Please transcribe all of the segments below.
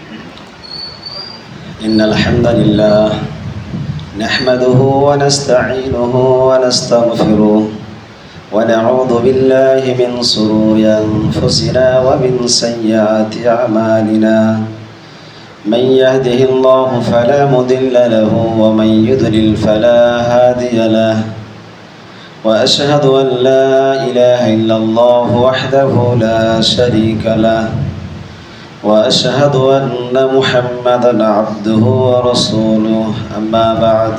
إن الحمد لله نحمده ونستعينه ونستغفره ونعوذ بالله من شرور أنفسنا ومن سيئات أعمالنا من يهده الله فلا مضل له ومن يضلل فلا هادي له وأشهد أن لا إله إلا الله وحده لا شريك له وأشهد أن محمدا عبده ورسوله أما بعد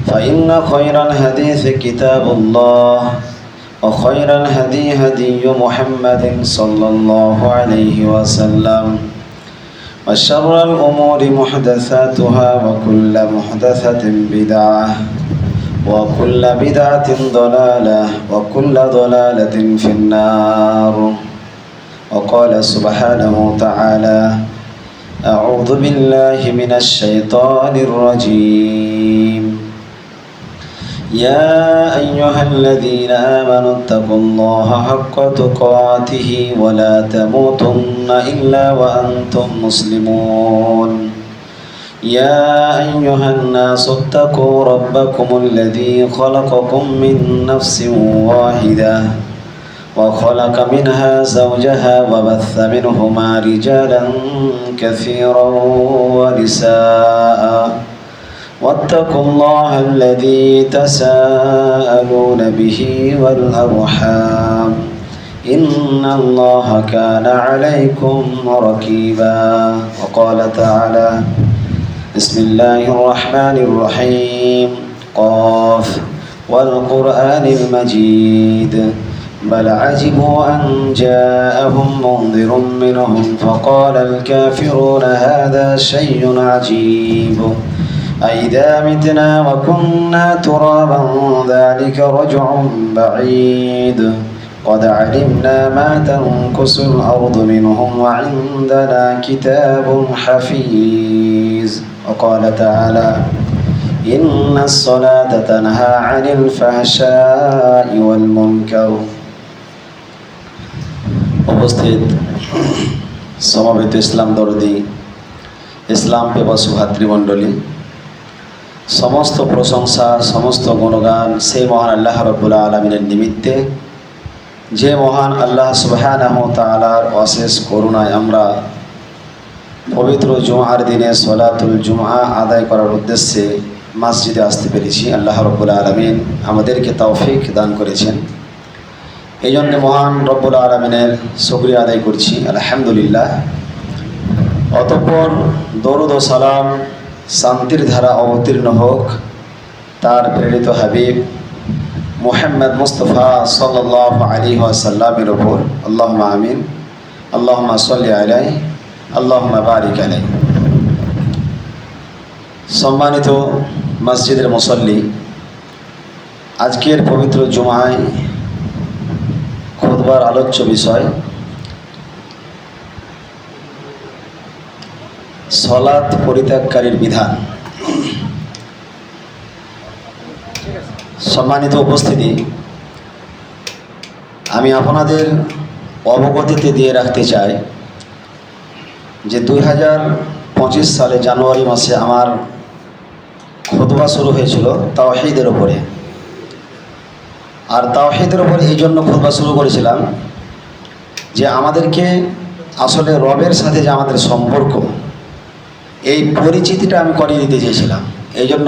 فإن خير الحديث كتاب الله وخير الهدي هدي محمد صلى الله عليه وسلم وشر الأمور محدثاتها وكل محدثة بدعة وكل بدعة ضلالة وكل ضلالة في النار. وقال سبحانه وتعالى أعوذ بالله من الشيطان الرجيم يا أيها الذين آمنوا اتقوا الله حق تقاته ولا تموتن إلا وأنتم مسلمون يا أيها الناس اتقوا ربكم الذي خلقكم من نفس واحدة وخلق منها زوجها وبث منهما رجالا كثيرا ونساء واتقوا الله الذي تساءلون به والأرحام إن الله كان عليكم رقيبا. وقال تعالى بسم الله الرحمن الرحيم قاف والقرآن المجيد بل عجبوا أن جاءهم منذر منهم فقال الكافرون هذا شيء عجيب أئذا متنا وكنا ترابا ذلك رجع بعيد قد علمنا ما تنقص الأرض منهم وعندنا كتاب حفيظ. وقال تعالى إن الصلاة تنهى عن الفحشاء والمنكر. উপস্থিত সমবেত ইসলাম দরদি ইসলাম পেপাসু ভাতৃমণ্ডলী, সমস্ত প্রশংসা সমস্ত গুণগান সেই মহান আল্লাহ রাব্বুল আলামিনের নিমিত্তে, যে মহান আল্লাহ সুবহানাহু ওয়া তাআলার অশেষ করুণায় আমরা পবিত্র জুমার দিনে সলাতুল জুমআ আদায় করার উদ্দেশ্যে মসজিদে আসতে পেরেছি। আল্লাহ রাব্বুল আলামিন আমাদেরকে তৌফিক দান করেছেন, এই জন্য মহান রব্বুল আলামিনের শুকরিয়া আদায় করছি, আলহামদুলিল্লাহ। অতঃপর দরুদ ও সালাম শান্তির ধারা অবতীর্ণ হোক তার প্রেরিত হাবিব মুহাম্মদ মুস্তাফা সাল্লাল্লাহু আলাইহি ওয়াসাল্লামের উপর, আল্লাহুম্মা আমিন, আল্লাহুম্মা সাল্লি আলাইহি, আল্লাহুম্মা বারিক আলাইহি। সম্মানিত মসজিদের মুসল্লি, আজকের পবিত্র জুমায় খুতবার আলোচ্য বিষয় সলাত পরিত্যাগকারীর বিধান। সম্মানিত উপস্থিতি, আমি আপনাদের অবগতিতে দিয়ে রাখতে চাই যে 2025 সালে জানুয়ারি মাসে আমার খুতবা শুরু হয়েছিল তাওহীদের উপরে। আর তাওহীদের উপরে এই জন্য খুতবা শুরু করেছিলাম যে আমাদেরকে আসলে রবের সাথে যে আমাদের সম্পর্ক, এই পরিচিতিটা আমি করিয়ে দিতে চেয়েছিলাম। এই জন্য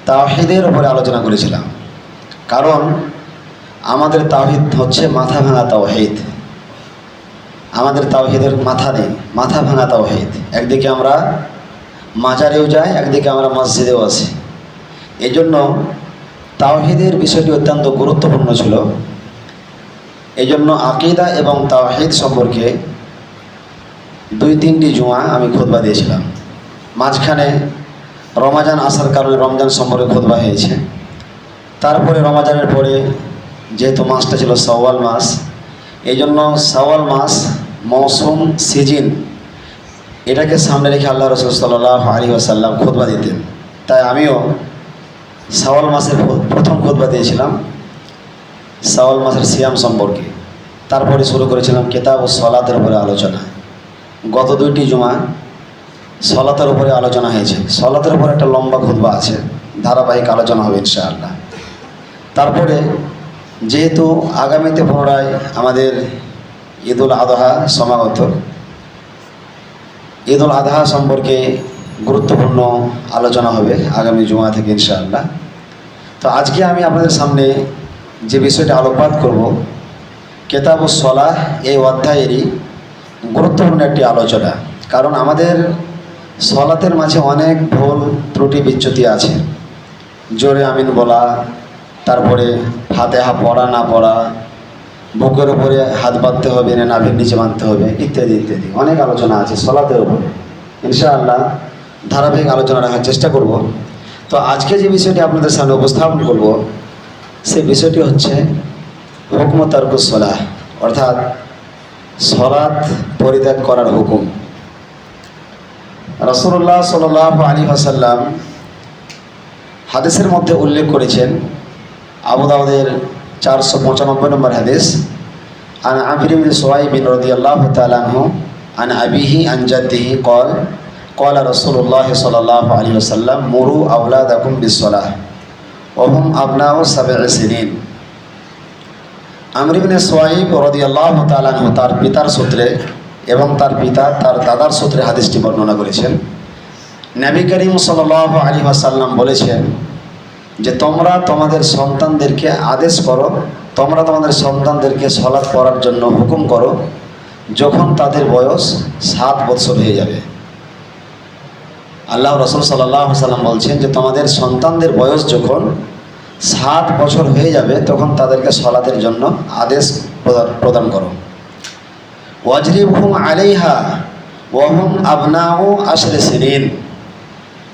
তাওহীদের উপরে আলোচনা করেছিলাম, কারণ আমাদের তাওহীদ হচ্ছে মাথা ভাঙা তাওহীদ। আমাদের তাওহীদের মাথা নেই, মাথা ভাঙা তাওহীদ। একদিকে আমরা মাজারেও যাই, একদিকে আমরা মসজিদেও আছি। এই জন্য তাওহীদের বিষয়টি অত্যন্ত গুরুত্বপূর্ণ ছিল। এই জন্য আকীদা এবং তাওহীদ সম্পর্কে 2-3টি জুমা আমি খুতবা দিয়েছিলাম। মাঝখানে রমজান আসার কারণে রমজান সম্পর্কে খুতবা হয়েছে। তারপরে রমজানের পরে যেহেতু মাসটা ছিল শাওয়াল মাস, এই জন্য শাওয়াল মাস মৌসুম সিজন, এটাকে সামনে রেখে আল্লাহ রাসূল সাল্লাল্লাহু আলাইহি ওয়াসাল্লাম খুতবা দিতেন। তাই আমিও শাওয়াল মাসের প্রথম খুতবা দিয়েছিলাম শাওয়াল মাসের সিয়াম সম্পর্কে। তারপরে শুরু করেছিলাম কিতাব ও সলাতের উপরে আলোচনা। গত 2টি জুমা সলাতের উপরে আলোচনা হয়েছে। সলাতের উপর একটা লম্বা খুতবা আছে, ধারাবাহিক আলোচনা হবে ইনশাআল্লাহ। তারপরে যেহেতু আগামীতে পুনরায় আমাদের ঈদুল আদহা সমাগত, ঈদুল আদহা সম্পর্কে গুরুত্বপূর্ণ আলোচনা হবে আগামী জুমা থেকে ইনশাআল্লাহ। তো আজকে আমি আপনাদের সামনে যে বিষয়টা আলোকপাত করব, কেতাবুস সলাহ এই অধ্যায়েরই গুরুত্বপূর্ণ একটি আলোচনা। কারণ আমাদের সলাতের মাঝে অনেক ভুল ত্রুটি বিচ্যুতি আছে। জোরে আমিন বলা, তারপরে ফাতিহা পড়া না পড়া, বুকের উপরে হাত বাঁধতে হবে না নাভির নিচে বাঁধতে হবে, ইত্যাদি ইত্যাদি অনেক আলোচনা আছে সলাতের উপরে। ইনশাআল্লাহ ধারাবাহিক আলোচনা রাখার চেষ্টা করব। তো আজকে যে বিষয়টি আপনাদের সামনে উপস্থাপন করব, সেই বিষয়টি হচ্ছে হুকম তারকুস সলাহ, অর্থাৎ সলাত পরিত্যাগ করার হুকুম। রাসূলুল্লাহ সাল্লাল্লাহু আলাইহি ওয়াসাল্লাম হাদিসের মধ্যে উল্লেখ করেছেন, আবু দাউদের 495 নম্বর হাদিস, আন আমির ইবনে সুহাইব রাদিয়াল্লাহু তাআলা আনহু আন আবিহি আন জাদ্দিহি قال قال رسول الله صلى الله عليه وسلم مروا أولادكم بالصلاة وهم أبناء 7 سنين। আমির ইবনে সুহাইব রাদিয়াল্লাহু তাআলা আনহু তার পিতার সূত্রে এবং তার পিতা তার দাদার সূত্রে হাদিসটি বর্ণনা করেছেন। নবী করিম সাল্লাল্লাহু আলাইহি ওয়াসাল্লাম বলেছেন যে তোমরা তোমাদের সন্তানদেরকে আদেশ করো, তোমরা তোমাদের সন্তানদেরকে সালাত পড়ার জন্য হুকুম করো যখন তাদের বয়স 7 বছর হয়ে যাবে। আল্লাহ রাসূল সাল্লাল্লাহু আলাইহি ওয়াসাল্লাম বলছেন যে তোমাদের সন্তানদের বয়স যখন 7 বছর হয়ে যাবে তখন তাদেরকে সালাতের জন্য আদেশ প্রদান করো। ওয়াজরিবহুম আলাইহা ওয়া হুম আবনাউ 10 সিনিন।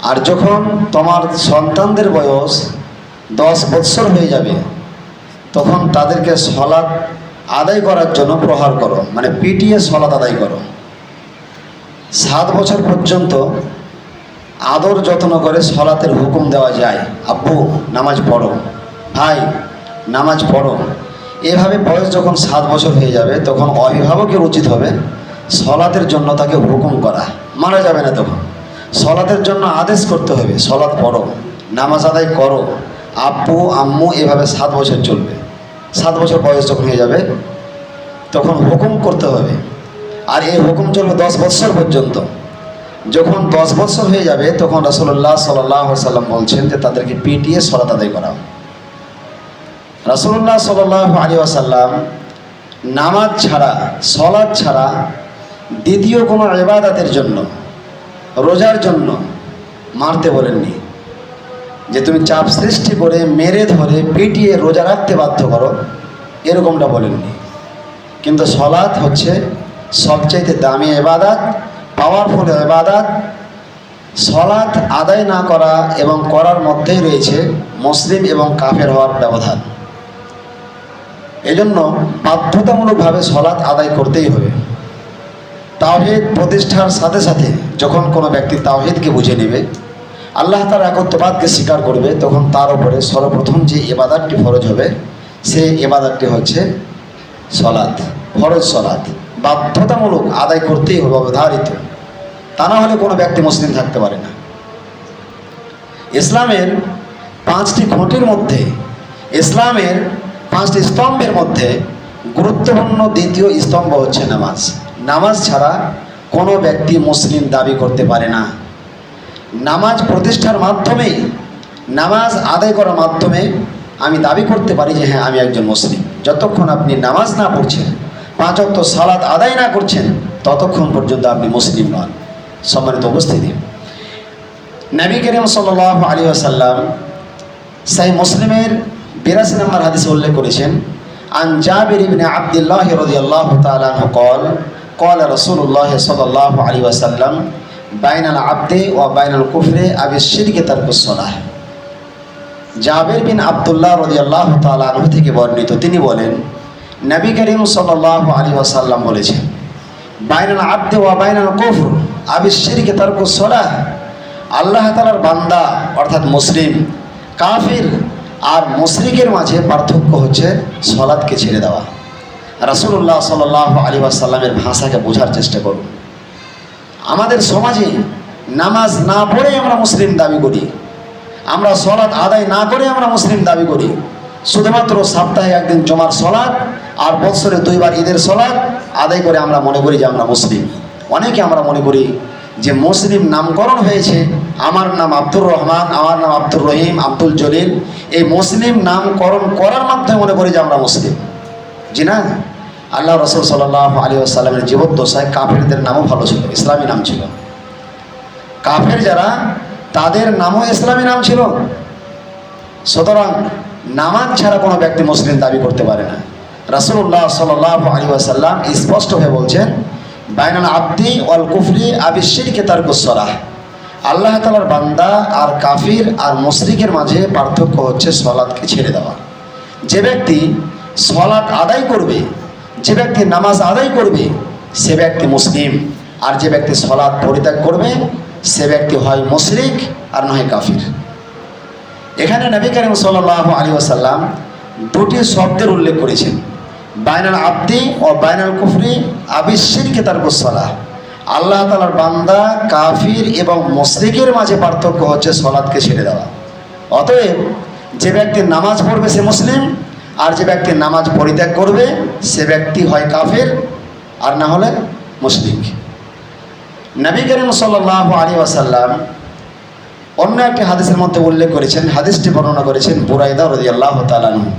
আর যখন তোমার সন্তানদের বয়স 10 বছর হয়ে যাবে তখন তাদেরকে সালাত আদায় করার জন্য প্রহার করো, মানে পিটিয়ে সালাত আদায় করো। 7 বছর পর্যন্ত আদর যত্ন করে সালাতের হুকুম দেওয়া যায়, আব্বু নামাজ পড়ো, ভাই নামাজ পড়ো। এভাবে বয়স যখন 7 বছর হয়ে যাবে তখন অভিভাবকের উচিত হবে সালাতের জন্য তাকে হুকুম করা, মানা যাবে না। তখন সালাতের জন্য আদেশ করতে হবে, সালাত পড়ো, নামাজ আদায় করো, আব্বু আম্মু, এভাবে 7 বছর চলবে। 7 বছর বয়স যখন হয়ে যাবে তখন হুকুম করতে হবে, আর এই হুকুম চলবে 10 বছর পর্যন্ত। যখন 10 বছর হয়ে যাবে তখন রাসূলুল্লাহ সাল্লাল্লাহু আলাইহি ওয়াসাল্লাম বলছেন যে তাদেরকে পিটিয়ে সালাত আদায় করা। রাসূলুল্লাহ সাল্লাল্লাহু আলাইহি ওয়াসাল্লাম নামাজ ছাড়া, সালাত ছাড়া দ্বিতীয় কোনো ইবাদতের জন্য, রোজার জন্য মারতে বলেননি, যে তুমি চাপ সৃষ্টি করে মেরে ধরে পিটিয়ে রোজা রাখতে বাধ্য করো, এরকমটা বলেননি। কিন্তু সালাত হচ্ছে সবচাইতে দামি ইবাদত, পাওয়ারফুল ইবাদত। সালাত আদায় না করা এবং করার মধ্যেই রয়েছে মুসলিম এবং কাফের হওয়ার ব্যবধান। এজন্য বাধ্যতামূলকভাবে সালাত আদায় করতেই হবে। তাওহীদ প্রতিষ্ঠার সাথে সাথে যখন কোনো ব্যক্তি তাওহীদকে বুঝে নেবে, আল্লাহ তার একত্ববাদকে স্বীকার করবে, তখন তার উপরে সর্বপ্রথম যে ইবাদতটি ফরজ হবে সেই ইবাদতটি হচ্ছে সালাত। ফরজ সালাত বাধ্যতামূলক আদায় করতেই হবে, অবধারিত। তা না হলে কোনো ব্যক্তি মুসলিম থাকতে পারে না। ইসলামের 5টি খুঁটির মধ্যে, ইসলামের 5টি স্তম্ভের মধ্যে গুরুত্বপূর্ণ দ্বিতীয় স্তম্ভ হচ্ছে নামাজ। নামাজ ছাড়া কোনো ব্যক্তি মুসলিম দাবি করতে পারে না। নামাজ প্রতিষ্ঠার মাধ্যমেই, নামাজ আদায় করার মাধ্যমে আমি দাবি করতে পারি যে হ্যাঁ আমি একজন মুসলিম। যতক্ষণ আপনি নামাজ না পড়ছেন, 5 ওয়াক্ত সালাত আদায় না করছেন, ততক্ষণ পর্যন্ত আপনি মুসলিম নন। সম্মানিত উপস্থিতি, নবী করিম সাল্লাল্লাহু আলাইহি ওয়াসাল্লাম সহিহ মুসলিমের 82 নম্বর হাদিসে উল্লেখ করেছেন, আন জাবির ইবনে আব্দুল্লাহ রাদিয়াল্লাহু তাআলা আনহু قال قال رسول الله صلى الله عليه وسلم بين العبد وبين الكفر أو الشرك ترك الصلاة। জাবির বিন আব্দুল্লাহ রাদিয়াল্লাহু তাআলা আনহু থেকে বর্ণিত, তিনি বলেন নবী করিম সাল্লাল্লাহু আলাইহি ওয়াসাল্লাম বলেছেন, বাইনাল আবদি ওয়া বাইনাল কুফর আবিশ শিরকি তারকুস সালাহ। আল্লাহ তাআলার বান্দা অর্থাৎ মুসলিম, কাফির আর মুশরিকের মাঝে পার্থক্য হচ্ছে সালাতকে ছেড়ে দেওয়া। রাসূলুল্লাহ সাল্লাল্লাহু আলাইহি ওয়াসাল্লামের ভাষাকে বোঝার চেষ্টা করুন। আমাদের সমাজে নামাজ না পড়ে আমরা মুসলিম দাবি করি, আমরা সলাৎ আদায় না করে আমরা মুসলিম দাবি করি। শুধুমাত্র সপ্তাহে একদিন জমার সলাৎ আর বৎসরে 2 বার ঈদের সলাৎ আদায় করে আমরা মনে করি যে আমরা মুসলিম। অনেকে আমরা মনে করি যে মুসলিম নামকরণ হয়েছে, আমার নাম আব্দুর রহমান, আমার নাম আব্দুর রহিম, আব্দুল জলিল, এই মুসলিম নামকরণ করার মাধ্যমে মনে করি যে আমরা মুসলিম। জি না, আল্লাহ রসুল সাল্লাল্লাহু আলাইহি ওয়াসাল্লামের জীবদ্দশায় কাফেরদের নামও ভালো ছিল, ইসলামী নাম ছিল। কাফের যারা, তাদের নামও ইসলামী নাম ছিল। সুতরাং নামাজ ছাড়া কোনো ব্যক্তি মুসলিম দাবি করতে পারে না। রাসূলুল্লাহ সাল্লাল্লাহু আলাইহি ওয়াসাল্লাম স্পষ্টভাবে বলছেন, বাইনাল আবদি ওয়াল কুফরি আবিশশিরকি তারকুস সালাহ। আল্লাহ তাআলার বান্দা আর কাফির আর মুশরিকের মাঝে পার্থক্য হচ্ছে সালাতকে ছেড়ে দেওয়া। যে ব্যক্তি সালাত আদায় করবে, যে ব্যক্তি নামাজ আদায় করবে, সে ব্যক্তি মুসলিম। আর যে ব্যক্তি সালাত পরিত্যাগ করবে, সে ব্যক্তি হয় মুশরিক আর নয় কাফির। এখানে নবী করিম সাল্লাল্লাহু আলাইহি ওয়াসাল্লাম 2টি শব্দের উল্লেখ করেছেন, বাইনাল আবদি ও বাইনাল কুফরি আবিশশিরকি তারকুস সালাহ। আল্লাহ তাআলার বান্দা, কাফির এবং মুশরিকের মাঝে পার্থক্য হচ্ছে সালাতকে ছেড়ে দেওয়া। অতএব যে ব্যক্তি নামাজ পড়বে সে মুসলিম, আর যে ব্যক্তি নামাজ পরিত্যাগ করবে সে ব্যক্তি হয় কাফির আর না হলে মুশরিক। নবী করিম সাল্লাল্লাহু আলাইহি ওয়াসাল্লাম অন্য একটি হাদিসের মধ্যে উল্লেখ করেছেন, হাদিসটি বর্ণনা করেছেন বুরাইদা রাদিয়াল্লাহু তাআলা আনহু,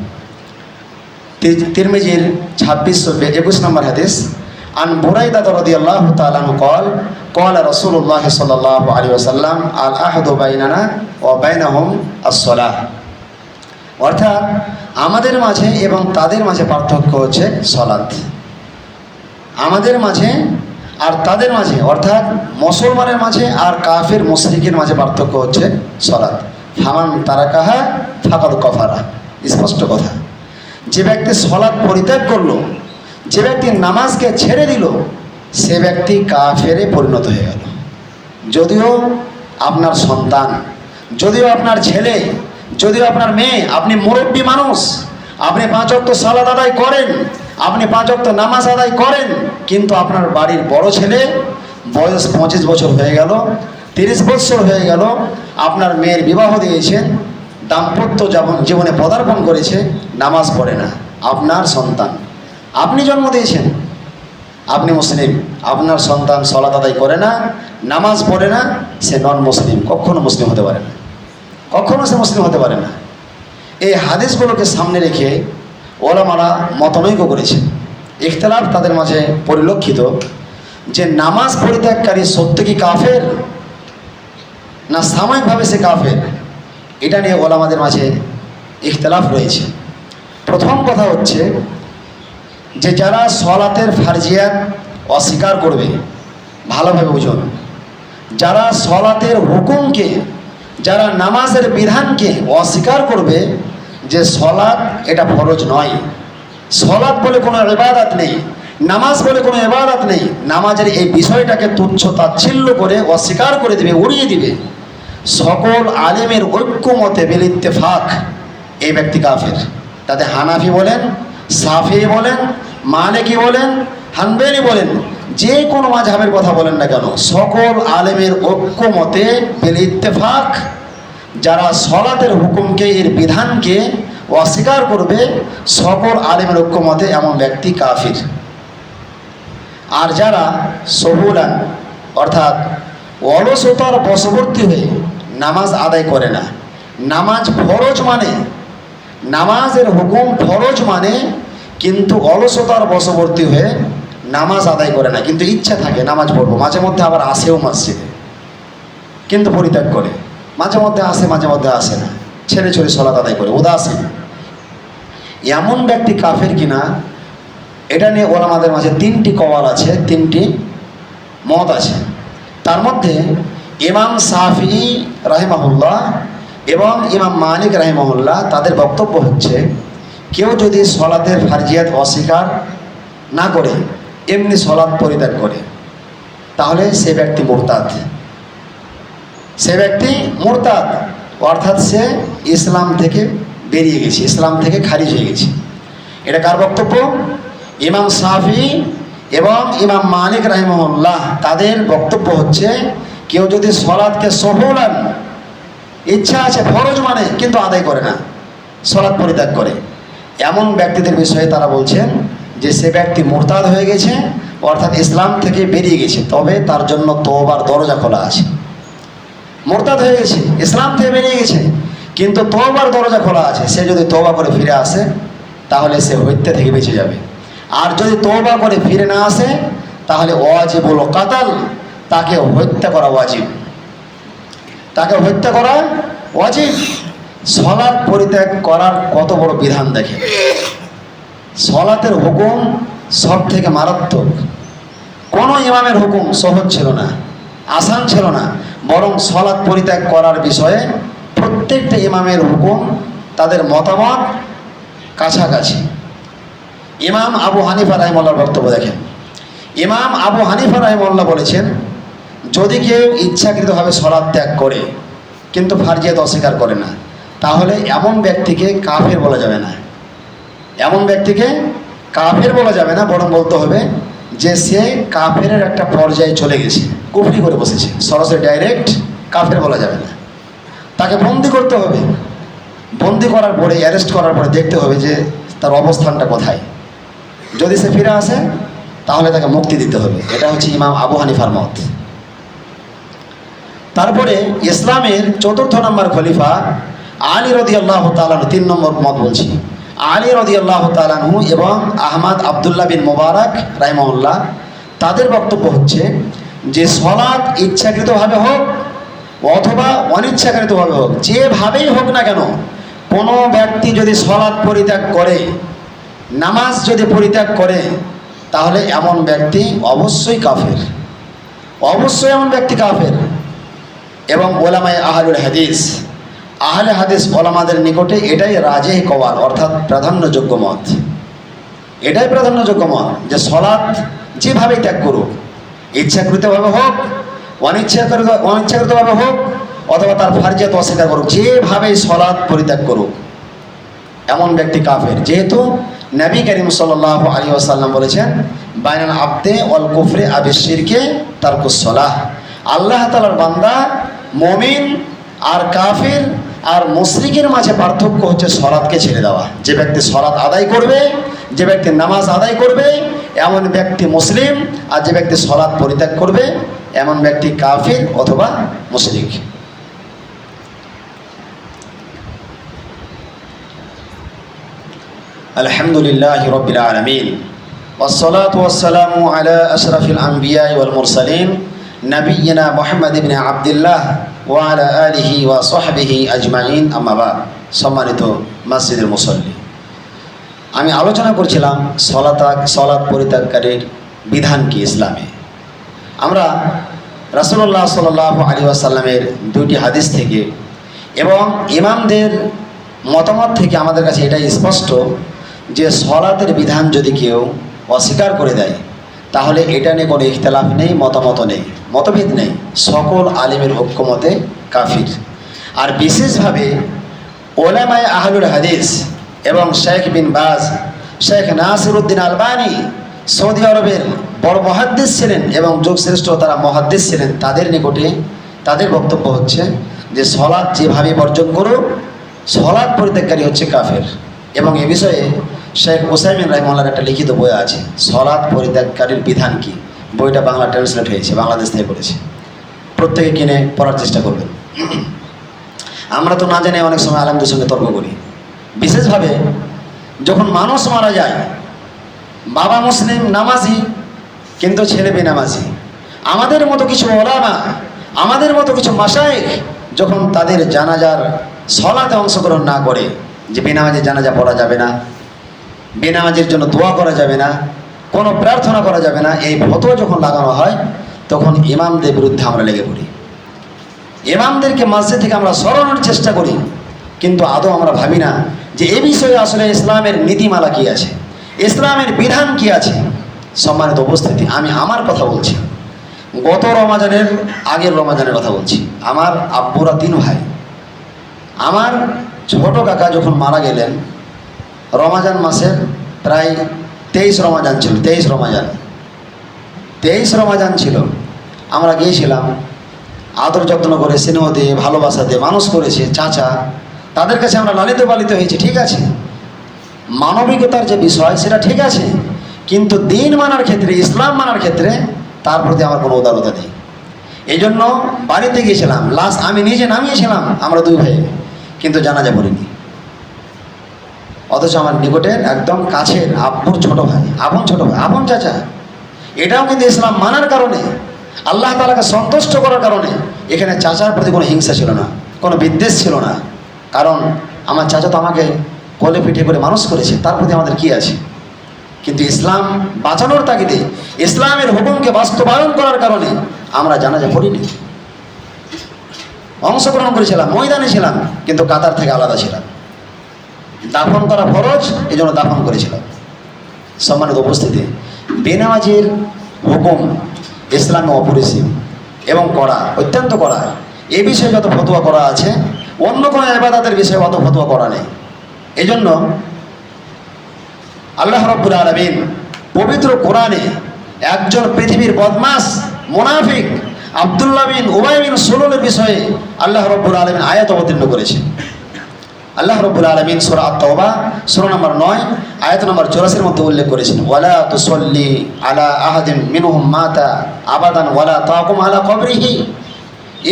তিরমিজির 2621 নম্বর হাদিস। আন বুরাইদা রাদিয়াল্লাহু তাআলা আনহু قال قال رسول الله صلى الله عليه وسلم العهد بيننا وبينهم الصلاة। অর্থাৎ আমাদের মাঝে এবং তাদের মাঝে পার্থক্য হচ্ছে সালাত। আমাদের মাঝে আর তাদের মাঝে, অর্থাৎ মুসলমানের মাঝে আর কাফির মুশরিকের মাঝে পার্থক্য হচ্ছে সালাত। ফামান তারাকাহা ফাকাদ কাফারা, স্পষ্ট কথা। যে ব্যক্তি সালাত পরিত্যাগ করলো, যে ব্যক্তি নামাজকে ছেড়ে দিল, সে ব্যক্তি কাফেরে পরিণত হয়ে গেল। যদিও আপনার সন্তান, যদিও আপনার ছেলে, যদিও আপনার মেয়ে, আপনি মুরব্বী মানুষ, আপনি 5 ওয়াক্ত সালাত আদায় করেন, আপনি 5 ওয়াক্ত নামাজ আদায় করেন, কিন্তু আপনার বাড়ির বড় ছেলে বয়স 25 বছর হয়ে গেল, 30 বছর হয়ে গেল, আপনার মেয়ের বিবাহ দিয়েছেন, দাম্পত্য জীবনে পদার্পণ করেছে, নামাজ পড়ে না। আপনার সন্তান, আপনি জন্ম দিয়েছেন, আপনি মুসলিম, আপনার সন্তান সালাত আদায় করে না, নামাজ পড়ে না, সে নন মুসলিম, কখনো মুসলিম হতে পারে না, কখনো সে মুসলিম হতে পারে না। এই হাদিসগুলোকে সামনে রেখে ওলামারা মতনৈক্য করেছেন, ইখতিলাফ তাদের মাঝে পরিলক্ষিত যে নামাজ পরিত্যাগকারী সত্য কি কাফের না সাময়িকভাবে সে কাফের, এটা নিয়ে ওলামাদের মাঝে ইখতিলাফ রয়েছে। প্রথম কথা হচ্ছে যে যারা সালাতের ফারজিয়াত অস্বীকার করবে, ভালোভাবে বুঝুন, যারা সালাতের হুকুমকে, যারা নামাজের বিধানকে অস্বীকার করবে যে সালাত এটা ফরজ নয়, সালাত বলে কোনো ইবাদত নেই, নামাজ বলে কোনো ইবাদত নেই, নামাজের এই বিষয়টাকে তুচ্ছ তাচ্ছিল্য করে অস্বীকার করে দিবে, উড়িয়ে দিবে, সকল আলেমের ঐক্যমতে বিল ইত্তেফাক এই ব্যক্তি কাফের। তাতে হানাফি বলেন, সাফি বলেন, মালিকি বলেন, হানবেলি বলেন, যে কোনো মাযহাবের কথা বলেন না কেন, সকল আলেমের ঐক্যমতে বিল ইত্তেফাক যারা সালাতের হুকুমকে, এর বিধানকে অস্বীকার করবে, সকল আলেমের ঐক্যমতে এমন ব্যক্তি কাফির। আর যারা সহুলান অর্থাৎ অলসতার বশবর্তী হয়ে নামাজ আদায় করে না, নামাজ ফরজ মানে, নামাজের হুকুম ফরজ মানে, কিন্তু অলসতার বশবর্তী হয়ে নামাজ আদায় করে না, কিন্তু ইচ্ছা থাকে নামাজ পড়বো, মাঝে মধ্যে আবার আসেও মসজিদে, কিন্তু পরিত্যাগ করে, মাঝে মধ্যে আসে মাঝে মধ্যে আসে না, ছেড়ে ছেড়ে সালাত আদায় করে, উদাসীন, এমন ব্যক্তি কাফের কিনা, এটা নিয়ে ওলামাদের মাঝে 3টি কওয়াল আছে, 3টি মত আছে। তার মধ্যে ইমাম শাফিঈ রাহিমাহুল্লাহ এবং ইমাম মালিক রাহিমাহুল্লাহ তাদের বক্তব্য হচ্ছে, কেউ যদি সালাতের ফারজিয়াত অস্বীকার না করে এমনি সালাত পরিত্যাগ করে, তাহলে সে ব্যক্তি মুরতাদ, সে ব্যক্তি মুরতাদ, অর্থাৎ সে ইসলাম থেকে বেরিয়ে গেছে, ইসলাম থেকে খারিজ হয়ে গেছে। এটা কার বক্তব্য? ইমাম শাফিঈ এবং ইমাম মালিক রাহিমাহুল্লাহ তাদের বক্তব্য হচ্ছে কেউ যদি সলাৎকে সহলান ইচ্ছা আছে ফরজ মানে কিন্তু আদায় করে না, সলাৎ পরিত্যাগ করে, এমন ব্যক্তিদের বিষয়ে তারা বলছেন যে সে ব্যক্তি মুরতাদ হয়ে গেছে, অর্থাৎ ইসলাম থেকে বেরিয়ে গেছে, তবে তার জন্য তওবার দরজা খোলা আছে। মুরতাদ হয়ে গেছে, ইসলাম থেকে বেরিয়ে গেছে, কিন্তু তওবার দরজা খোলা আছে। সে যদি তওবা করে ফিরে আসে তাহলে সে হত্যা থেকে বেঁচে যাবে। আর যদি তওবা করে ফিরে না আসে তাহলে ওয়াজিবুল কাতাল, তাকে হত্যা করা ওয়াজিব, তাকে হত্যা করা ওয়াজিব। সলাৎ পরিত্যাগ করার কত বড় বিধান দেখে। সলাতের হুকুম সব থেকে মারাত্মক। কোনো ইমামের হুকুম সহজ ছিল না, আসান ছিল না, বরং সলাৎ পরিত্যাগ করার বিষয়ে প্রত্যেকটা ইমামের হুকুম তাদের মতামত কাছাকাছি। ইমাম আবু হানিফা রাহিমাহুল্লাহর বক্তব্য দেখেন। ইমাম আবু হানিফা রাহিমাহুল্লাহ বলেছেন, যদি কেউ ইচ্ছাকৃতভাবে সলাৎ ত্যাগ করে কিন্তু ফারজিয়াত অস্বীকার করে না, তাহলে এমন ব্যক্তিকে কাফের বলা যাবে না। এমন ব্যক্তিকে কাফের বলা যাবে না, বরং বলতে হবে যে সে কাফের একটা পর্যায়ে চলে গেছে, কুফরি করে বসেছে, সরাসরি ডাইরেক্ট কাফের বলা যাবে না। তাকে বন্দি করতে হবে, বন্দি করার পরে, অ্যারেস্ট করার পরে দেখতে হবে যে তার অবস্থানটা কোথায়। যদি সে ফিরে আসে তাহলে তাকে মুক্তি দিতে হবে। এটা হচ্ছে ইমাম আবু হানিফার মত। তারপরে ইসলামের ৪র্থ নম্বর খলিফা আলী রাদিয়াল্লাহু তাআলা, ৩ নম্বর মত বলছি, আলী রাদিয়াল্লাহু তাআলা এবং আহমদ আবদুল্লাহ বিন মুবারক রাহিমাহুল্লাহ, তাদের বক্তব্য হচ্ছে যে সলাৎ ইচ্ছাকৃতভাবে হোক অথবা অনিচ্ছাকৃতভাবে হোক, যেভাবেই হোক না কেন, কোনো ব্যক্তি যদি সলাৎ পরিত্যাগ করে, নামাজ যদি পরিত্যাগ করে, তাহলে এমন ব্যক্তি অবশ্যই কাফের, অবশ্যই এমন ব্যক্তি কাফের। এবং ওলামায়ে আহলুল হাদিস, আহলে হাদিস ওলামাদের নিকটে এটাই রাজেহ কওয়াল, অর্থাৎ প্রাধান্যযোগ্য মত। এটাই প্রাধান্যযোগ্য মত যে সলাৎ যেভাবেই ত্যাগ করুক, ইচ্ছাকৃতভাবে হোক অনিচ্ছাকৃতভাবে হোক, অথবা তার ফারজিয়াত অস্বীকার করুক, যেভাবেই সলাৎ পরিত্যাগ করুক, এমন ব্যক্তি কাফের। যেহেতু নবী করিম সাল্লাল্লাহু আলাইহি ওয়াসাল্লাম বলেছেন, বাইনাল আবদে ওয়াল কুফরি আবিশশিরকে তারকুস সালাহ। আল্লাহ তাআলার বান্দা মুমিন আর কাফির আর মুশরিকের মাঝে পার্থক্য হচ্ছে সলাৎকে ছেড়ে দেওয়া। যে ব্যক্তি সলাৎ আদায় করবে, যে ব্যক্তি নামাজ আদায় করবে, এমন ব্যক্তি মুসলিম, আর যে ব্যক্তি সলাৎ পরিত্যাগ করবে এমন ব্যক্তি কাফির অথবা মুশরিক। আলহামদুলিল্লাহি রাব্বিল আলামিন, ওয়াসসালাতু ওয়াসসালামু আলা আশরাফিল আম্বিয়া ওয়াল মুরসালিন, নবিয়িনা মুহাম্মদ ইবনে আবদুল্লাহ ওয়া আলা আলিহি ওয়া সাহবিহি আজমাইন, আম্মা বাদ। সম্মানিত মসজিদের মুসল্লি, আমি আলোচনা করছিলাম সলাৎ পরিত্যাগকারীর বিধান কি ইসলামে। আমরা রাসূলুল্লাহ সাল্লাল্লাহু আলাইহি ওয়াসাল্লামের 2টি হাদিস থেকে এবং ইমামদের মতামত থেকে আমাদের কাছে এটাই স্পষ্ট যে সলাতের বিধান যদি কেউ অস্বীকার করে দেয় তাহলে এটা নিয়ে কোনো ইখতিলাফ নেই, মতামত নেই, মতভেদ নেই, সকল আলিমের ঐক্যমতে কাফির। আর বিশেষভাবে ওলামায়ে আহলুল হাদিস এবং শেখ বিন বাজ, শেখ নাসিরউদ্দিন আলবানী সৌদি আরবের বড় মুহাদ্দিস ছিলেন এবং যুগশ্রেষ্ঠ তারা মুহাদ্দিস ছিলেন, তাদের নিকটে তাদের বক্তব্য হচ্ছে যে সলাৎ যেভাবে বর্জন করুক, সলাৎ পরিত্যাগকারী হচ্ছে কাফের। এবং এ বিষয়ে শেখ উসাইমিন রাহিমাহুল্লাহর একটা লিখিত বই আছে, সলাৎ পরিত্যাগকারীর বিধান কি। বইটা বাংলা ট্রান্সলেট হয়েছে, বাংলাদেশ থেকে করেছে, প্রত্যেকে কিনে পড়ার চেষ্টা করবেন। আমরা তো না জেনে অনেক সময় আলেমদের সঙ্গে তর্ক করি। বিশেষভাবে যখন মানুষ মারা যায়, বাবা মুসলিম নামাজি কিন্তু ছেলে বেনামাজি, আমাদের মতো কিছু ওলামা, আমাদের মতো কিছু মাশায়েখ যখন তাদের জানাজার সলাতে অংশগ্রহণ না করে, যে বেনামাজির জানাজা পড়া যাবে না, বেনামাজির জন্য দোয়া করা যাবে না, কোনো প্রার্থনা করা যাবে না, এই ফতোয়া যখন লাগানো হয় তখন ইমামদের বিরুদ্ধে আমরা লেগে পড়ি। ইমামদেরকে মসজিদ থেকে আমরা সরানোর চেষ্টা করি, কিন্তু আদৌ আমরা ভাবি না যে এ বিষয়ে আসলে ইসলামের নীতিমালা কী আছে, ইসলামের বিধান কি আছে। সম্মানিত উপস্থিতি, আমি আমার কথা বলছি, গত রমাজানের আগের রমাজানের কথা বলছি। আমার আব্বুরা 3 ভাই। আমার ছোট কাকা যখন মারা গেলেন, রমাজান মাসের প্রায় 23 রমাজান ছিল, 23 রমাজান 23 রমাজান ছিল, আমরা গিয়েছিলাম, আদর যত্ন করে স্নেহ দিয়ে ভালোবাসা দিয়ে মানুষ করেছে চাচা, তাদের কাছে আমরা লালিত পালিত হয়েছি, ঠিক আছে, মানবিকতার যে বিষয় সেটা ঠিক আছে, কিন্তু দিন মানার ক্ষেত্রে, ইসলাম মানার ক্ষেত্রে তার প্রতি আমার কোনো উদারতা নেই। এই জন্য বাড়িতে গিয়েছিলাম, লাস্ট আমি নিজে নামিয়েছিলাম, আমরা 2 ভাই, কিন্তু জানাজা পড়িনি। অথচ আমার নিকটের একদম কাছের আব্বুর ছোট ভাই, আপন ছোট ভাই, আপন চাচা, এটাও কিন্তু ইসলাম মানার কারণে, আল্লাহ তাআলাকে সন্তুষ্ট করার কারণে এখানে চাচার প্রতি কোনো হিংসা ছিল না, কোনো বিদ্বেষ ছিল না। কারণ আমার চাচা তো আমাকে কোলে পিঠে করে মানুষ করেছে, তার প্রতি আমাদের কি আছে? কিন্তু ইসলাম বাঁচানোর তাগিদে, ইসলামের হুকুমকে বাস্তবায়ন করার কারণে আমরা জানাজা পড়িনি। অংশগ্রহণ করেছিলাম, ময়দানে ছিলাম, কিন্তু কাতার থেকে আলাদা ছিলাম। দাফন করা ফরজ, এই জন্য দাফন করেছিলাম। সম্মানিত উপস্থিতি, বেনামাজির হুকুম ইসলামে অপরিসীম এবং কড়া, অত্যন্ত কড়া। এই বিষয়ে যত ফতোয়া করা আছে, অন্য কোনো ইবাদতের বিষয়ে অত ফতোয়া করা নেই। এই জন্য আল্লাহ রাব্বুল আলামিন পবিত্র কোরআনে একজন পৃথিবীর বদমাস মুনাফিক আব্দুল্লাহ বিন উবাই বিন সুলুলের বিষয়ে আল্লাহ রাব্বুল আলামিন আয়াত অবতীর্ণ করেছেন। আল্লাহ রাব্বুল আলামিন সূরা আত-তাওবা সূরা নম্বর 9 আয়াত নম্বর 84 এর মধ্যে উল্লেখ করেছেন, ওয়ালা তুসাল্লি আলা আহাদিন মিনহুম মাতা আবাদান ওয়ালা তাকুম আলা কবরিহি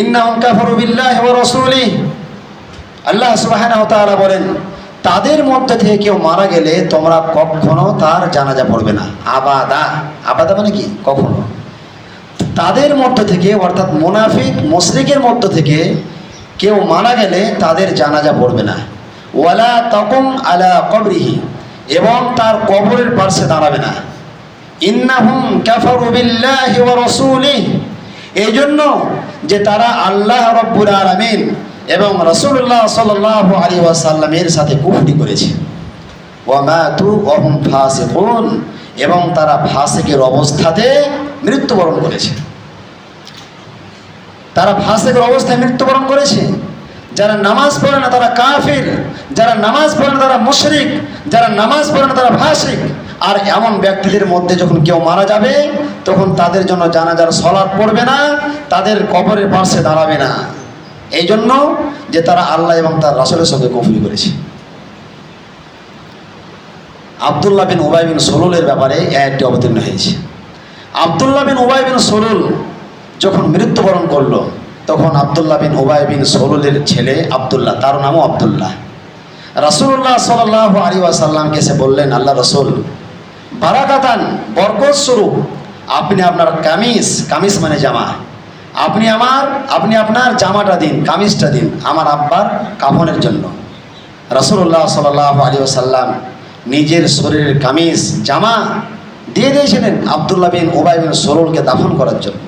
ইন্নাহুম কাফারু বিল্লাহি ওয়া রাসূলিহি। আল্লাহ সুবহানাহু ওয়া তাআলা বলেন, তাদের মধ্যে থেকে কেউ মারা গেলে তোমরা কখনো তার জানাজা পড়বে না। আবাদা, আবাদা মানে কি? কখনো। তাদের মধ্য থেকে, অর্থাৎ মুনাফিক মুশরিকের মধ্য থেকে কেউ মারা গেলে তাদের জানাজা পড়বে না। ওয়ালা তাকুম আলা কবরিহি, এবং তার কবরের পাশে দাঁড়াবে না। ইন্নাহুম কাফারু বিল্লাহি ওয়া রাসূলিহি, এই জন্য যে তারা আল্লাহ রাব্বুল আলামিন এবং রাসূলুল্লাহ সাল্লাল্লাহু আলাইহি ওয়াসাল্লামের সাথে কুফরি করেছে। ওয়া মাতু ওয়া হুম ফাসিকুন, এবং তারা ফাসিকের অবস্থাতে মৃত্যুবরণ করেছে। তারা ফাসিকের অবস্থায় মৃত্যুবরণ করেছে। যারা নামাজ পড়ে না তারা কাফির, যারা নামাজ পড়ে না তারা মুশরিক, যারা নামাজ পড়ে না তারা ফাসিক। আর এমন ব্যক্তিদের মধ্যে যখন কেউ মারা যাবে, তখন তাদের জন্য জানাজার সালাত পড়বে না, তাদের কবরের পাশে দাঁড়াবে না। এই জন্য যে তারা আল্লাহ এবং তার রাসূলের সঙ্গে কুফরি করেছে। আব্দুল্লাহ বিন উবাই বিন সুলুলের ব্যাপারে এই আয়াতটি অবতীর্ণ হয়েছে। আব্দুল্লাহ বিন উবাই বিন সুলুল যখন মৃত্যুবরণ করলো, তখন আব্দুল্লাহ বিন উবাই বিন সুলুলের ছেলে আব্দুল্লাহ, তার নামও আব্দুল্লাহ, রাসূলুল্লাহ সাল্লাল্লাহু আলাইহি ওয়াসাল্লামকে এসে বললেন, আল্লাহ রাসূল, বারাকাতান, বরকত স্বরূপ আপনি আপনার কামিজ, কামিজ মানে জামা, আপনি আপনার জামাটা দিন, কামিজটা দিন আমার আব্বার কাফনের জন্য। রাসূলুল্লাহ সাল্লাল্লাহু আলাইহি ওয়াসাল্লাম নিজের শরীরের কামিজ, জামা দিয়ে দিয়েছিলেন আব্দুল্লাহ বিন উবাই বিন সুলুলকে দাফন করার জন্য।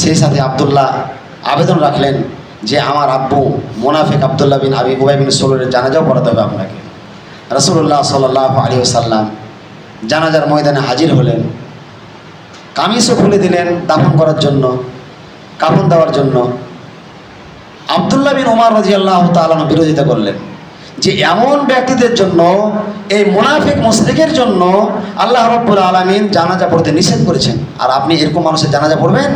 সেই সাথে আব্দুল্লাহ আবেদন রাখলেন যে আমার আব্বু মুনাফিক আব্দুল্লাহ বিন উবাই বিন সুলুলের জানাজাও পড়াতে হবে আপনাকে। রাসূলুল্লাহ সাল্লাল্লাহু আলাইহি ওয়াসাল্লাম জানাজার ময়দানে হাজির হলেন, কামিজও খুলে দিলেন দাফন করার জন্য, কাফন দেওয়ার জন্য। আব্দুল্লাহ বিন উমর রাদিয়াল্লাহু তাআলা বিরোধিতা করলেন যে এমন ব্যক্তিদের জন্য, এই মুনাফিক মুশরিকের জন্য আল্লাহ রাব্বুল আলামিন জানাজা পড়তে নিষেধ করেছেন, আর আপনি এরকম মানুষের জানাজা পড়বেন?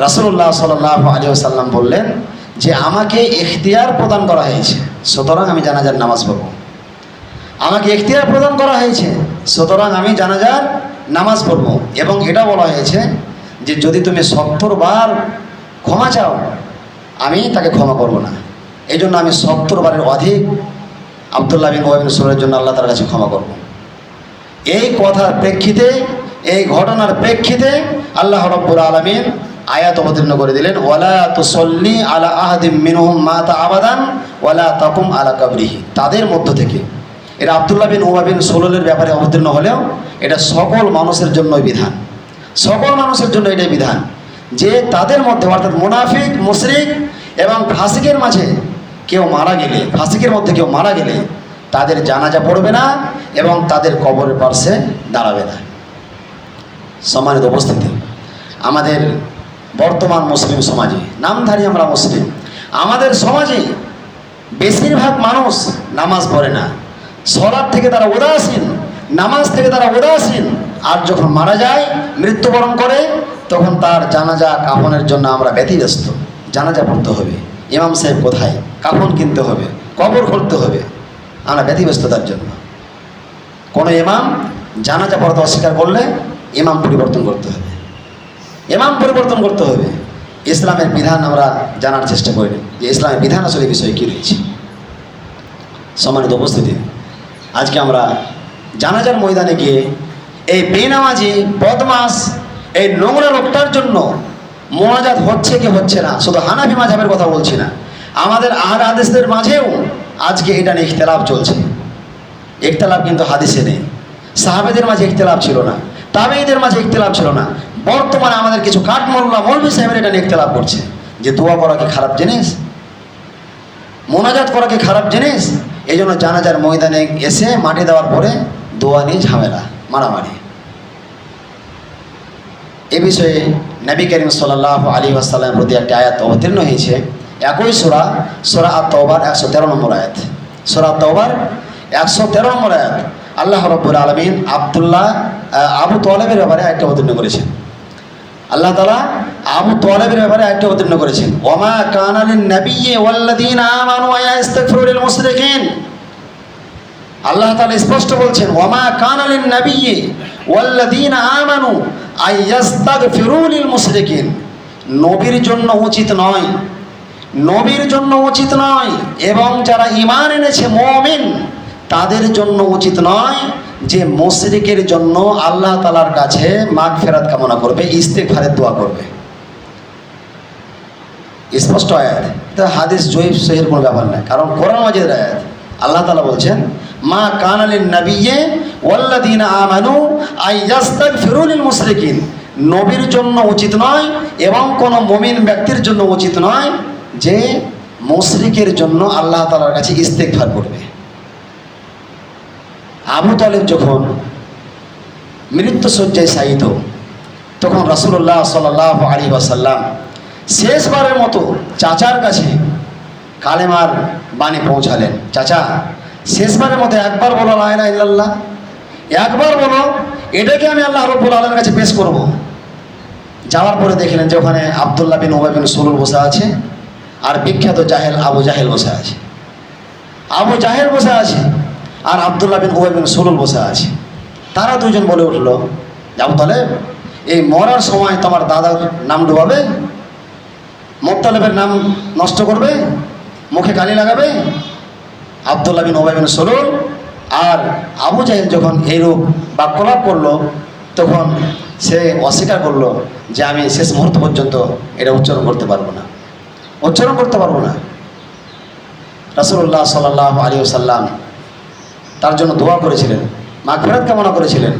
রাসূলুল্লাহ সাল্লাল্লাহু আলাইহি ওয়াসাল্লাম বললেন যে আমাকে ইখতিয়ার প্রদান করা হয়েছে, সুতরাং আমি জানাজার নামাজ পড়ব। আমাকে ইখতিয়ার প্রদান করা হয়েছে, সুতরাং আমি জানাজার নামাজ পড়ব। এবং এটা বলা হয়েছে যে যদি তুমি 70 বার ক্ষমা চাও, আমি তাকে ক্ষমা করব না। এই জন্য আমি 70 বারের অধিক আব্দুল্লাহ বিন উবাই বিন সুলুলের জন্য আল্লাহ তার কাছে ক্ষমা করব। এই কথার প্রেক্ষিতে, এই ঘটনার প্রেক্ষিতে আল্লাহ রাব্বুল আলামিন আয়াত অবতীর্ণ করে দিলেন, ওয়ালা তুসাল্লি আলা আহাদিম মিনহুম মাতা আবাদান ওয়ালা তাকুম আলা কবরিহি। তাদের মধ্য থেকে, এটা আব্দুল্লাহ বিন উবাই বিন সুলুলের ব্যাপারে অবতীর্ণ হলেও এটা সকল মানুষের জন্যই বিধান, সকল মানুষের জন্য এটাই বিধান যে তাদের মধ্যে, অর্থাৎ মুনাফিক মুশরিক এবং ফাসিকের মাঝে কেউ মারা গেলে, ফাসিকের মধ্যে কেউ মারা গেলে তাদের জানাজা পড়বে না এবং তাদের কবরের পাশে দাঁড়াবে না। সম্মানিত উপস্থিতি, আমাদের বর্তমান মুসলিম সমাজে, নামধারী আমরা মুসলিম, আমাদের সমাজে বেশিরভাগ মানুষ নামাজ পড়ে না, সালাত থেকে তারা উদাসীন, নামাজ থেকে তারা উদাসীন। আর যখন মারা যায়, মৃত্যুবরণ করে, তখন তার জানাজা কাফনের জন্য আমরা ব্যতিব্যস্ত। জানাজা পড়তে হবে, ইমাম সাহেব কোথায়, কাফন কিনতে হবে, কবর খুঁড়তে হবে, আমরা ব্যতিব্যস্ত তার জন্য। কোনো ইমাম জানাজা পড়তে অস্বীকার করলে ইমাম পরিবর্তন করতে হবে, ইমাম পরিবর্তন করতে হবে। ইসলামের বিধান আমরা জানার চেষ্টা করি যে ইসলামের বিধান আসলে বিষয়ে কী রয়েছে। সম্মানিত উপস্থিতি, আজকে আমরা জানাজার ময়দানে গিয়ে এই বেনামাজি বদমাস এই নোংরা লোকটার জন্য মোনাজাত হচ্ছে কি হচ্ছে না, শুধু হানাফি মাযহাবের কথা বলছি না, আমাদের আহলে হাদিসদের মাঝেও আজকে এটা নিয়ে ইখতিলাফ চলছে। ইখতিলাফ কিন্তু হাদিসে নেই, সাহাবেদের মাঝে ইখতিলাফ ছিল না, তাবেঈদের মাঝে ইখতিলাফ ছিল না। বর্তমানে আমাদের কিছু কাঠমোল্লা মৌলভী সাহেবের এটা নিয়ে ইখতিলাফ করছে যে দোয়া করা কি খারাপ জিনিস, মোনাজাত করা কি খারাপ জিনিস। এই জন্য জানাজার ময়দানে এসে মাটি দেওয়ার পরে দোয়া নিয়ে ঝামেলা, মারামারি। এ বিষয়ে নবী করিম সাল্লাল্লাহু আলাইহি ওয়াসাল্লামের প্রতি একটি আয়াত অবতীর্ণ হয়েছে, একই সূরা, সূরা আত-তাওবার 113 নম্বর আয়াত। সূরা আত-তাওবার 113 নম্বর আয়াত। আল্লাহ রাব্বুল আলামিন আবু তালেবের ব্যাপারে আয়াতটি অবতীর্ণ করেছেন। আল্লাহ তাআলা আবু তালেবের ব্যাপারে আয়াতটি অবতীর্ণ করেছেন, ওমা কানা লিন-নাবিয়্যি ওয়াল্লাযীনা আমানু ইয়াস্তাগফিরু লিল মুশরিকিন। আল্লাহ তাআলা স্পষ্ট বলছেন, ওমা কানা লিন-নাবিয়্যি ওয়াল্লাযীনা আমানু ইয়াস্তাগফিরু লিল মুশরিকিন। নবীর জন্য উচিত নয়, নবীর জন্য উচিত নয়, এবং যারা ঈমান এনেছে মুমিন তাদের জন্য উচিত নয় যে মুশরিকের জন্য আল্লাহ তাআলার কাছে মাগফিরাত কামনা করবে, ইস্তিগফারের দোয়া করবে। স্পষ্ট আয়াত, এটা হাদিস জয়ীফ সহিহের কোনো ব্যাপার না, কারণ কোরআন মাজিদের আয়াত। আল্লাহ তাআলা বলছেন, মা কানা লিন-নাবিয়্যি ওয়াল্লাযীনা আমানু ইয়াস্তাগফিরু লিল মুশরিকিন। নবীর জন্য উচিত নয় এবং কোনো মুমিন ব্যক্তির জন্য উচিত নয় যে মুশরিকের জন্য আল্লাহ তাআলার কাছে ইস্তিগফার করবে। আবু তালেব যখন মৃত্যুশয্যায় শায়িত, তখন রাসূলুল্লাহ সাল্লাল্লাহু আলাইহি ওয়াসাল্লাম শেষবারের মতো চাচার কাছে কালেমার বাণী পৌঁছালেন। চাচা, শেষবারের মতো একবার বলো লা ইলাহা ইল্লাল্লাহ, একবার বলো, এটাকে আমি আল্লাহ রাব্বুল আলামিনের কাছে পেশ করব। যাওয়ার পরে দেখলেন যে ওখানে আব্দুল্লাহ বিন উবাই বিন সুলুল বসে আছে, আর বিখ্যাত জাহেল আবু জাহেল বসে আছে। আবু জাহেল বসে আছে আর আব্দুল্লাহ বিন উবাই বিন সুলুল বসে আছে। তারা দুজন বলে উঠল, আবু তালেব, এই মরার সময় তোমার দাদার নাম ডুবাবে, মুত্তালিবের নাম নষ্ট করবে, মুখে কালি লাগাবে। আব্দুল্লাহ বিন উবাই বিন সুলুল আর আবু জাহেল যখন এইরূপ বাক্যলাপ করলো, তখন সে অস্বীকার করলো যে আমি শেষ মুহূর্ত পর্যন্ত এটা উচ্চারণ করতে পারবো না, উচ্চারণ করতে পারবো না। রাসূলুল্লাহ সাল্লাল্লাহু আলাইহি ওয়াসাল্লাম তার জন্য দোয়া করেছিলেন, মাগফিরাত কামনা করেছিলেন।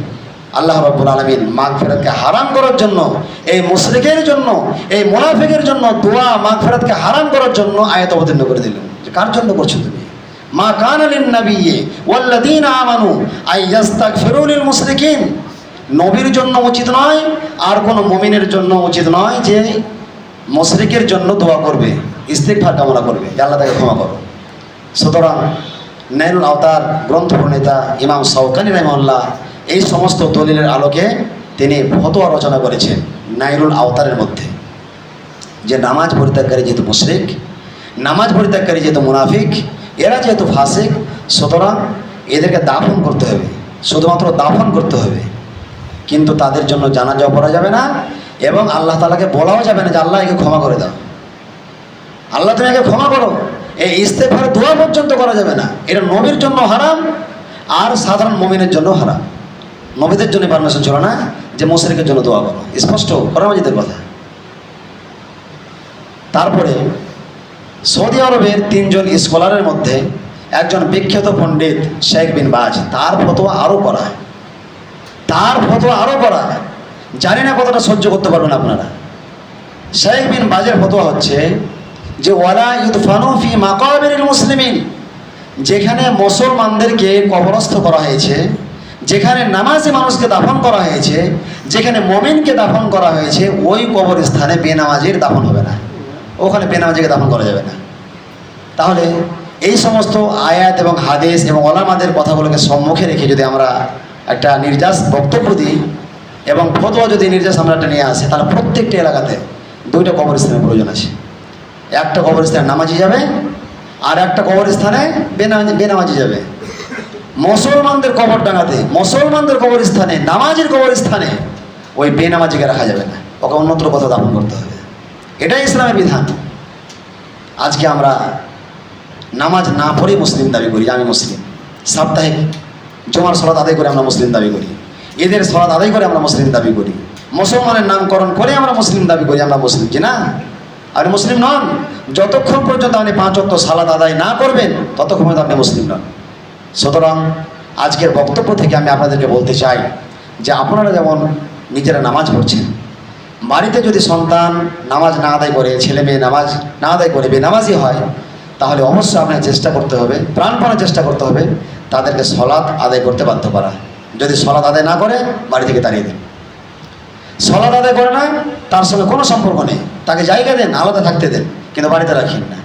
আল্লাহ রাব্বুল আলামিন মাগফিরাতকে হারাম করার জন্য, এই মুশরিকের জন্য, এই মুনাফিকের জন্য দোয়া মাগফিরাতকে হারাম করার জন্য আয়াত অবতীর্ণ করে দিলেন। যে কার জন্য করছো তুমি? মা কানা লিন-নাবিয়্যি ওয়াল্লাযীনা আমানু ইয়াস্তাগফিরু লিল মুশরিকিন। নবীর জন্য উচিত নয় আর কোনো মুমিনের জন্য উচিত নয় যে মুশরিকের জন্য দোয়া করবে, ইস্তিগফার কামনা করবে যে আল্লাহ তাকে ক্ষমা করো। সুতরাং নাইলুল আওতার গ্রন্থ প্রণেতা ইমাম শাওকানী রাহিমাহুল্লাহ এই সমস্ত দলিলের আলোকে তিনি ফতোয়া রচনা করেছেন নাইলুল আওতারের মধ্যে, যে নামাজ পরিত্যাগকারী যেহেতু মুশরিক, নামাজ পরিত্যাগকারী যেহেতু মুনাফিক, এরা যেহেতু ফাসিক, সুতরাং এদেরকে দাফন করতে হবে, শুধুমাত্র দাফন করতে হবে, কিন্তু তাদের জন্য জানাজাও পড়া যাবে না এবং আল্লাহ তাআলাকে বলাও যাবে না যে আল্লাহ একে ক্ষমা করে দাও, আল্লাহ তুমি একে ক্ষমা করো। এই ইস্তেগফার দোয়া পর্যন্ত করা যাবে না। এটা নবীর জন্য হারাম আর সাধারণ মুমিনের জন্য হারাম। নবীদের জন্য পারমিশন ছিল না যে মুশরিকের জন্য দোয়া করো, স্পষ্ট কোরআন মাজিদের কথা। তারপরে সৌদি আরবের 3 জন স্কলারের মধ্যে একজন বিখ্যাত পণ্ডিত শেখ বিন বাজ, তার ফতোয়া আরও করা, তার ফতোয়া আরও করা, জানি না কতটা সহ্য করতে পারবেন আপনারা। শেখ বিন বাজের ফতোয়া হচ্ছে যে ওয়ালা ইউদফানু ফি মাকাবিরিল মুসলিমিন, যেখানে মুসলমানদেরকে কবরস্থ করা হয়েছে, যেখানে নামাজি মানুষকে দাফন করা হয়েছে, যেখানে মুমিনকে দাফন করা হয়েছে, ওই কবরস্থানে বেনামাজির দাফন হবে না, ওখানে বেনামাজিকে দাফন করা যাবে না। তাহলে এই সমস্ত আয়াত এবং হাদিস এবং ওলামাদের কথাগুলোকে সম্মুখে রেখে যদি আমরা একটা নির্যাস বক্তব্য দিই এবং ফতোয়া যদি নির্যাস আমরা একটা নিয়ে আসে, তাহলে প্রত্যেকটা এলাকাতে 2টা কবরস্থানের প্রয়োজন আছে। একটা কবরস্থানে নামাজি যাবে, আর একটা কবরস্থানে বেনামাজি যাবে। মুসলমানদের কবর ডাঙাতে, মুসলমানদের কবরস্থানে, নামাজের কবরস্থানে ওই বেনামাজিকে রাখা যাবে না, ওকে অন্যত্র কোথাও দাফন করতে হবে। এটাই ইসলামের বিধান। আজকে আমরা নামাজ না পড়ে মুসলিম দাবি করি, আমি মুসলিম। সাপ্তাহিক জুমার সালাত আদায় করে আমরা মুসলিম দাবি করি, ঈদের সালাত আদায় করে আমরা মুসলিম দাবি করি, মুসলমানের নামকরণ করে আমরা মুসলিম দাবি করি আমরা মুসলিম। জি না, আপনি মুসলিম নন। যতক্ষণ পর্যন্ত আপনি 5 ওয়াক্ত সালাত আদায় না করবেন ততক্ষণ পর্যন্ত আপনি মুসলিম নন। সুতরাং আজকের বক্তব্য থেকে আমি আপনাদেরকে বলতে চাই যে আপনারা যেমন নিজেরা নামাজ পড়ছেন, বাড়িতে যদি সন্তান নামাজ না আদায় করে, ছেলে মেয়ে নামাজ না আদায় করে বেনামাজি হয়, তাহলে অবশ্যই আপনাকে চেষ্টা করতে হবে, প্রাণপণে চেষ্টা করতে হবে তাদেরকে সলাৎ আদায় করতে বাধ্য করা। যদি সলাৎ আদায় না করে, বাড়ি থেকে তাড়িয়ে দেন। সলাৎ আদায় করে না, তার সঙ্গে কোনো সম্পর্ক নেই, তাকে জায়গা দেন, আলাদা থাকতে দেন, কিন্তু বাড়িতে রাখেন না।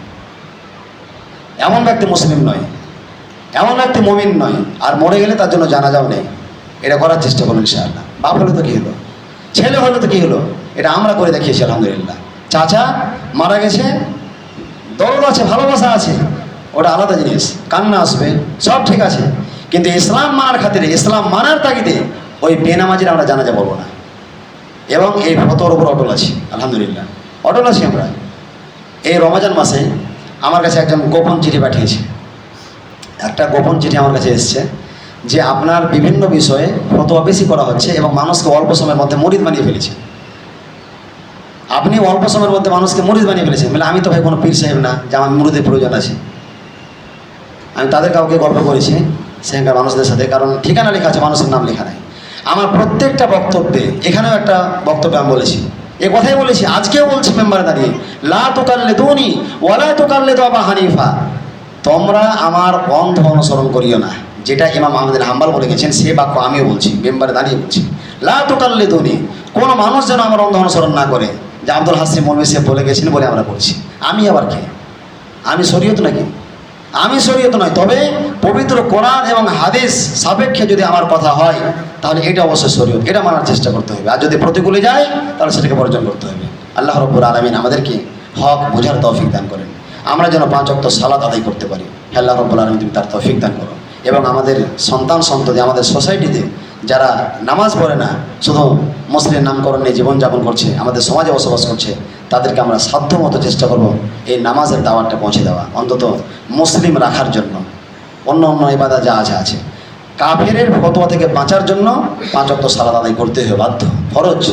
এমন ব্যক্তি মুসলিম নয়, এমন ব্যক্তি মুমিন নয়। আর মরে গেলে তার জন্য জানাজাও নেই। এটা করার চেষ্টা করুন ইনশাআল্লাহ। বাপ হলে তো কী হলো, ছেলে হলে তো কী হলো, এটা আমরা করে দেখিয়েছি আলহামদুলিল্লাহ। চাচা মারা গেছে, দরদ আছে, ভালোবাসা আছে, ওটা আলাদা জিনিস, কান্না আসবে, সব ঠিক আছে, কিন্তু ইসলাম মানার খাতিরে, ইসলাম মানার তাগিদে ওই বেনামাজির আমরা জানাজা বলবো না। এবং এই ফতোয়ার উপর অটল আছি আলহামদুলিল্লাহ, অটল আছি আমরা। এই রমজান মাসে আমার কাছে একজন গোপন চিঠি পাঠিয়েছে, একটা গোপন চিঠি আমার কাছে এসছে যে আপনার বিভিন্ন বিষয়ে ফতোয়া বেশি করা হচ্ছে এবং মানুষকে অল্প সময়ের মধ্যে মুরিদ বানিয়ে ফেলেছে। আপনি অল্প সময়ের মধ্যে মানুষকে মুরিদ বানিয়ে ফেলেছেন। বলে আমি তো ভাই কোনো পীর সাহেব না যে আমার মুরিদের প্রয়োজন আছে। আমি তাদের কাউকে গল্প করেছি সেখানকার মানুষদের সাথে, কারণ ঠিকানা লেখা আছে, মানুষের নাম লেখা নেই। আমার প্রত্যেকটা বক্তব্যে, এখানেও একটা বক্তব্যে আমি বলেছি, এ কথাই বলেছি, আজকেও বলছি মেম্বারে দাঁড়িয়ে, লা তুকাল্লিদুনি ওয়ালা তুকাল্লিদু আবু হানিফা, তোমরা আমার অন্ধ অনুসরণ করিও না। যেটা ইমাম আহমদ বিন হাম্বল বলে গেছেন, সে বাক্য আমিও বলছি, মেম্বারে দাঁড়িয়ে বলছি, লা তুকাল্লিদুনি, কোনো মানুষ যেন আমার অন্ধ অনুসরণ না করে। যে আব্দুল হাসিম মৌলভী সাহেব বলে গেছেন বলে আমরা করছি। আমি আবার কে? আমি শরীয়ত নাকি? আমি শরীয়ত নয়, তবে পবিত্র কোরআন এবং হাদিস সাপেক্ষে যদি আমার কথা হয় তাহলে এটা অবশ্যই শরীয়ত, এটা মানার চেষ্টা করতে হবে। আর যদি প্রতিকূলে যায় তাহলে সেটাকে বর্জন করতে হবে। আল্লাহ রাব্বুল আলামিন আমাদেরকে হক বোঝার তৌফিক দান করেন, আমরা যেন 5 ওয়াক্ত সালাত আদায় করতে পারি। আল্লাহ রাব্বুল আলামিন তুমি তার তৌফিক দান করো। এবং আমাদের সন্তান সন্ততি, আমাদের সোসাইটিতে যারা নামাজ পড়ে না, শুধু মুসলিম নামকরণ নিয়ে জীবনযাপন করছে, আমাদের সমাজে বসবাস করছে, তাদেরকে আমরা সাধ্যমতো চেষ্টা করব এই নামাজের দাওয়াতটা পৌঁছে দেওয়া, অন্তত মুসলিম রাখার জন্য। অন্য অন্য ইবাদত যা আছে, কাফেরের ফতোয়া থেকে বাঁচার জন্য 5 ওয়াক্ত সালাত আদায় করতে হবে, বাধ্য, ফরজ।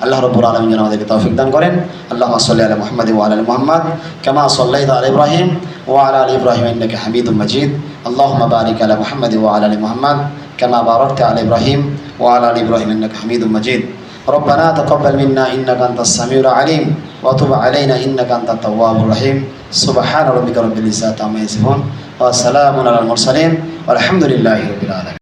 আল্লাহ রাব্বুল আলামিন যেন আমাদেরকে তৌফিক দান করেন। আল্লাহুম্মা সাল্লি আলা মুহাম্মাদ ওয়া আলা আলি মুহাম্মাদ কামা সাল্লাইতা আলা ইব্রাহিম ওয়া আলা আলি ইব্রাহিম ইন্নাকা হামিদুম মাজিদ। আল্লাহুম্মা বারিক আলা মুহাম্মাদ ওয়া আলা আলি মুহাম্মাদ কামা বারাকতা আলা ইব্রাহিম ওয়া আলা আলি ইব্রাহিম ইন্নাকা হামিদুম মাজিদ। ربنا تقبل منا إنك أنت السميع العليم وتب علينا إنك أنت التواب الرحيم. سبحان ربك رب العزة عما يصفون وسلام على المرسلين والحمد لله رب العالمين.